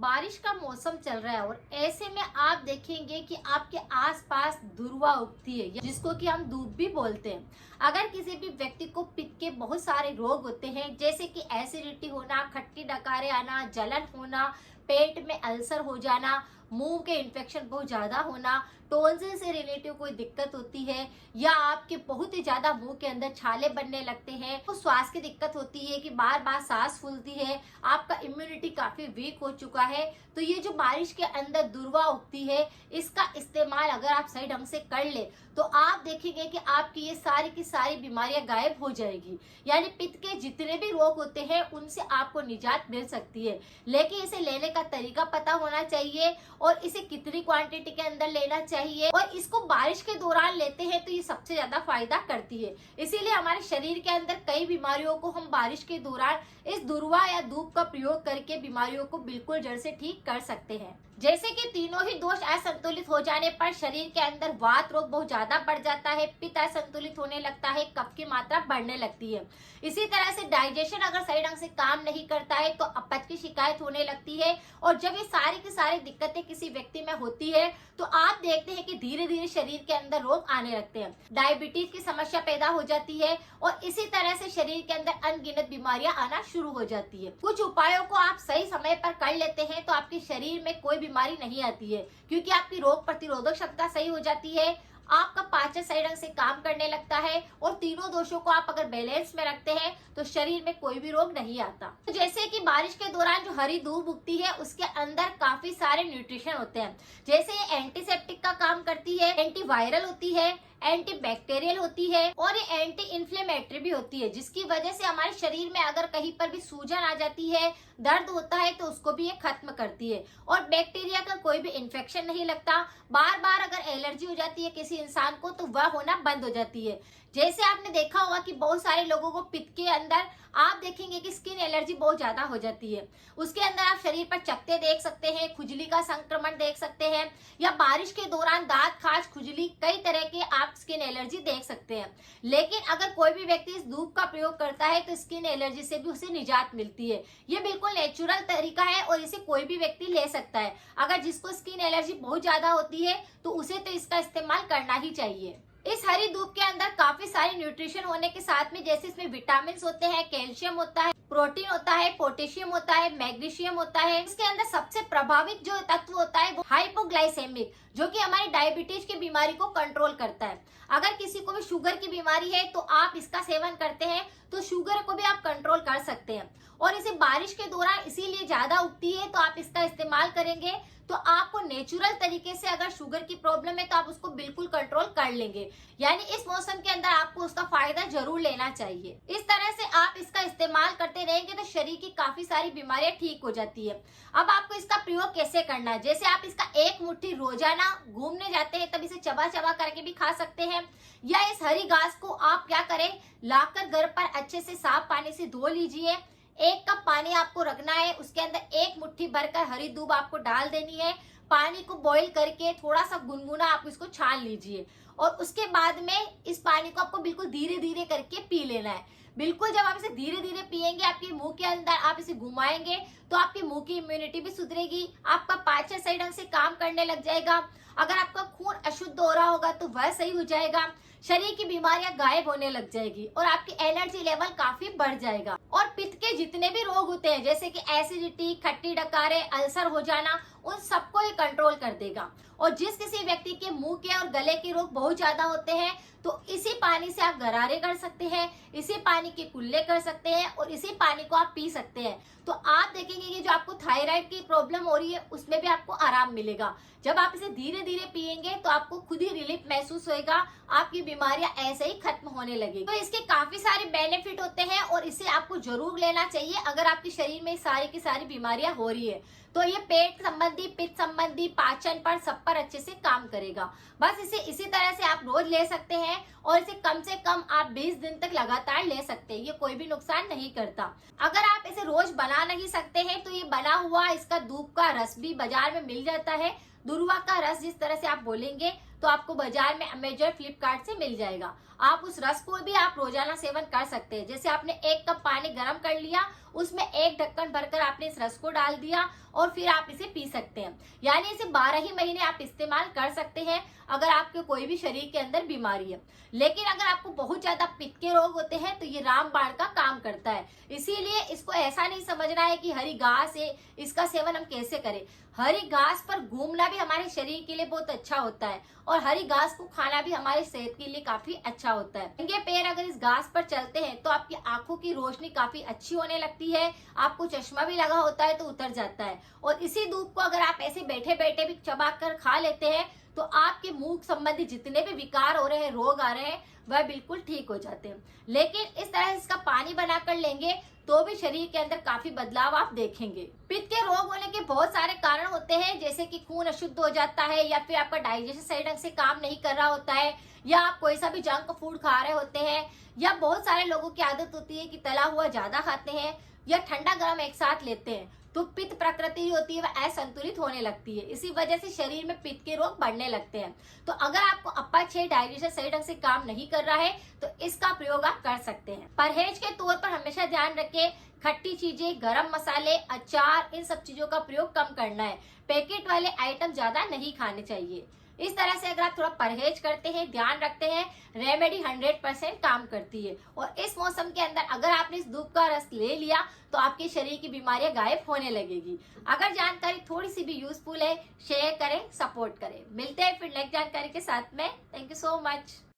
बारिश का मौसम चल रहा है और ऐसे में आप देखेंगे कि आपके आसपास दुर्वा उगती है जिसको कि हम धूप भी बोलते हैं। अगर किसी भी व्यक्ति को पित्त के बहुत सारे रोग होते हैं जैसे कि एसिडिटी होना, खट्टी डकारे आना, जलन होना, पेट में अल्सर हो जाना, मुंह के इन्फेक्शन बहुत ज्यादा होना, टॉन्सिल से रिलेटिव कोई दिक्कत होती है या आपके बहुत ही ज्यादा मुंह के अंदर छाले बनने लगते हैं, तो श्वास की दिक्कत होती है कि बार बार सांस फूलती है, आपका इम्यूनिटी काफी वीक हो चुका है, तो ये जो बारिश के अंदर दुर्वा उगती है इसका इस्तेमाल अगर आप सही ढंग से कर ले तो आप देखेंगे कि आपकी ये सारी की सारी बीमारियां गायब हो जाएगी। यानी पित्त के जितने भी रोग होते हैं उनसे आपको निजात मिल सकती है, लेकिन इसे लेने का तरीका पता होना चाहिए और इसे कितनी क्वांटिटी के अंदर लेना चाहिए, और इसको बारिश के दौरान लेते हैं तो ये सबसे ज्यादा फायदा करती है। इसीलिए हमारे शरीर के अंदर कई बीमारियों को हम बारिश के दौरान इस दुर्वा या धूप का प्रयोग करके बीमारियों को बिल्कुल जड़ से ठीक कर सकते हैं। जैसे कि तीनों ही दोष असंतुलित हो जाने पर शरीर के अंदर वात रोग बहुत ज्यादा बढ़ जाता है, पित्त असंतुलित होने लगता है, कफ की मात्रा बढ़ने लगती है। इसी तरह से डाइजेशन अगर सही ढंग से काम नहीं करता है तो अपच की शिकायत होने लगती है, और जब ये सारी की सारी दिक्कतें किसी व्यक्ति में होती है तो आप देखते हैं कि धीरे धीरे शरीर के अंदर रोग आने लगते हैं, डायबिटीज की समस्या पैदा हो जाती है और इसी तरह से शरीर के अंदर अनगिनत बीमारियां आना शुरू हो जाती है। कुछ उपायों को आप सही समय पर कर लेते हैं तो आपके शरीर में कोई बीमारी नहीं आती है, क्योंकि आपकी रोग प्रतिरोधक क्षमता सही हो जाती है, आपका पाचन सही ढंग से काम करने लगता है, और तीनों दोषों को आप अगर बैलेंस में रखते हैं तो शरीर में कोई भी रोग नहीं आता। तो जैसे कि बारिश के दौरान जो हरी धूप उगती है उसके अंदर काफी सारे न्यूट्रिशन होते हैं, जैसे ये एंटीसेप्टिक का काम करती है, एंटीवायरल होती है, एंटी बैक्टीरियल होती है और ये एंटी इन्फ्लेमेटरी भी होती है, जिसकी वजह से हमारे शरीर में अगर कहीं पर भी सूजन आ जाती है, दर्द होता है तो उसको भी ये खत्म करती है, और बैक्टीरिया का कोई भी इन्फेक्शन नहीं लगता। बार बार अगर एलर्जी हो जाती है किसी इंसान को तो वह होना बंद हो जाती है। जैसे आपने देखा होगा कि बहुत सारे लोगों को पित्त के अंदर आप देखेंगे कि स्किन एलर्जी बहुत ज्यादा हो जाती है, उसके अंदर आप शरीर पर चकत्ते देख सकते हैं, खुजली का संक्रमण देख सकते हैं, या बारिश के दौरान दांत खाज, खुजली, कई तरह के आप स्किन एलर्जी देख सकते हैं। लेकिन अगर कोई भी व्यक्ति इस धूप का प्रयोग करता है तो स्किन एलर्जी से भी उसे निजात मिलती है। ये बिल्कुल नेचुरल तरीका है और इसे कोई भी व्यक्ति ले सकता है। अगर जिसको स्किन एलर्जी बहुत ज्यादा होती है तो उसे तो इसका इस्तेमाल करना ही चाहिए। इस हरी धूप के अंदर काफी सारे न्यूट्रिशन होने के साथ में जैसे इसमें विटामिन होते हैं, कैल्शियम होता है, प्रोटीन होता है, पोटेशियम होता है, मैग्नीशियम होता है। इसके अंदर सबसे प्रभावित जो तत्व होता है वो हाइपोग्लाइसेमिक, जो कि हमारी डायबिटीज की बीमारी को कंट्रोल करता है। अगर किसी को भी शुगर की बीमारी है तो आप इसका सेवन करते हैं तो शुगर को भी आप कंट्रोल कर सकते हैं, और इसे बारिश के दौरान इसीलिए ज्यादा उगती है तो आप इसका इस्तेमाल करेंगे तो आपको नेचुरल तरीके से अगर शुगर की प्रॉब्लम है तो आप उसको बिल्कुल कंट्रोल कर लेंगे। यानी इस मौसम के अंदर आपको उसका फायदा जरूर लेना चाहिए। इस तरह से आप इसका इस्तेमाल करते रहेंगे तो शरीर की काफी सारी बीमारियां ठीक हो जाती है। अब आपको इसका प्रयोग कैसे करना है, जैसे आप इसका एक मुट्ठी रोजाना घूमने जाते हैं तब इसे चबा चबा करके भी खा सकते हैं, या इस हरी घास को आप क्या करें, लाकर घर पर अच्छे से साफ पानी से धो लीजिए। 1 कप पानी आपको रखना है, उसके अंदर 1 मुट्ठी भरकर हरी दूब आपको डाल देनी है। पानी को बॉईल करके थोड़ा सा गुनगुना आप इसको छान लीजिए, और उसके बाद में इस पानी को आपको बिल्कुल धीरे धीरे करके पी लेना है। बिल्कुल जब आप इसे धीरे धीरे पिएंगे, आपके मुंह के अंदर आप इसे घुमाएंगे तो आपकी मुंह की इम्यूनिटी भी सुधरेगी, आपका पाचन सही ढंग से काम करने लग जाएगा। अगर आपका खून अशुद्ध हो रहा होगा तो वह सही हो जाएगा, शरीर की बीमारियां गायब होने लग जाएगी और आपकी एनर्जी लेवल काफी बढ़ जाएगा। और पित्त के जितने भी रोग होते हैं जैसे कि एसिडिटी, खट्टी डकारे, अल्सर हो जाना, उन सबको ये कंट्रोल कर देगा। और जिस किसी व्यक्ति के मुंह के और गले के रोग बहुत ज्यादा होते हैं तो इसी पानी से आप गरारे कर सकते हैं, इसी पानी के कुल्ले कर सकते हैं और इसी पानी को आप पी सकते हैं। तो आप देखेंगे कि जो आपको थायराइड की प्रॉब्लम हो रही है उसमें भी आपको आराम मिलेगा। जब आप इसे धीरे धीरे पिएंगे तो आपको खुद ही रिलीफ महसूस होएगा, आपकी बीमारियां ऐसे ही खत्म होने लगेगी। तो इसके काफी सारे बेनिफिट होते हैं और इसे आपको जरूर लेना चाहिए अगर आपके शरीर में सारी की सारी बीमारियां हो रही है तो ये पेट संबंधी, पित्त संबंधी, पाचन पर, सब पर अच्छे से काम करेगा। बस इसे इसी तरह से आप रोज ले सकते हैं और इसे कम से कम आप 20 दिन तक लगातार ले सकते हैं, ये कोई भी नुकसान नहीं करता। अगर आप इसे रोज बना नहीं सकते हैं तो ये बना हुआ इसका धूप का रस भी बाजार में मिल जाता है। दुर्वा का रस जिस तरह से आप बोलेंगे तो आपको बाजार में अमेजन, फ्लिपकार्ट से मिल जाएगा। आप उस रस को भी आप रोजाना सेवन कर सकते हैं। जैसे आपने 1 कप पानी गर्म कर लिया, उसमें 1 ढक्कन भरकर आपने इस रस को डाल दिया और फिर आप इसे पी सकते हैं। यानी इसे 12 ही महीने आप इस्तेमाल कर सकते हैं अगर आपके कोई भी शरीर के अंदर बीमारी है। लेकिन अगर आपको बहुत ज्यादा पित्त के रोग होते हैं तो ये रामबाण का काम करता है। इसीलिए इसको ऐसा नहीं समझना है कि हरी घास है, इसका सेवन हम कैसे करें। हरी घास पर घूमना भी हमारे शरीर के लिए बहुत अच्छा होता है और हरी घास को खाना भी हमारी सेहत के लिए काफी अच्छा होता है। नंगे पैर अगर इस घास पर चलते हैं तो आपकी आंखों की रोशनी काफी अच्छी होने लगती है। आपको चश्मा भी लगा होता है तो उतर जाता है। और इसी दूध को अगर आप ऐसे बैठे बैठे भी चबा कर खा लेते हैं तो आपके मुंह संबंधी जितने भी विकार हो रहे हैं, रोग आ रहे हैं, वह बिल्कुल ठीक हो जाते हैं। लेकिन इस तरह इसका पानी बनाकर लेंगे तो भी शरीर के अंदर काफी बदलाव आप देखेंगे। पित्त के रोग होने के बहुत सारे कारण होते हैं, जैसे कि खून अशुद्ध हो जाता है, या फिर आपका डाइजेशन सही ढंग से काम नहीं कर रहा होता है, या आप कोई सा भी जंक फूड खा रहे होते हैं, या बहुत सारे लोगों की आदत होती है कि तला हुआ ज्यादा खाते हैं या ठंडा गर्म एक साथ लेते हैं, तो पित्त प्रकृति होती है वह असंतुलित होने लगती है। इसी वजह से शरीर में पित्त के रोग बढ़ने लगते हैं। तो अगर आपको अपच है, डाइजेशन सही ढंग से काम नहीं कर रहा है, तो इसका प्रयोग आप कर सकते हैं। परहेज के तौर पर हमेशा ध्यान रखें, खट्टी चीजें, गरम मसाले, अचार, इन सब चीजों का प्रयोग कम करना है। पैकेट वाले आइटम ज्यादा नहीं खाने चाहिए। इस तरह से अगर आप थोड़ा परहेज करते हैं, ध्यान रखते हैं, रेमेडी 100% काम करती है। और इस मौसम के अंदर अगर आपने इस दूध का रस ले लिया तो आपके शरीर की बीमारियां गायब होने लगेगी। अगर जानकारी थोड़ी सी भी यूजफुल है, शेयर करें, सपोर्ट करें। मिलते हैं फिर नेक्स्ट जानकारी के साथ में। Thank you so much.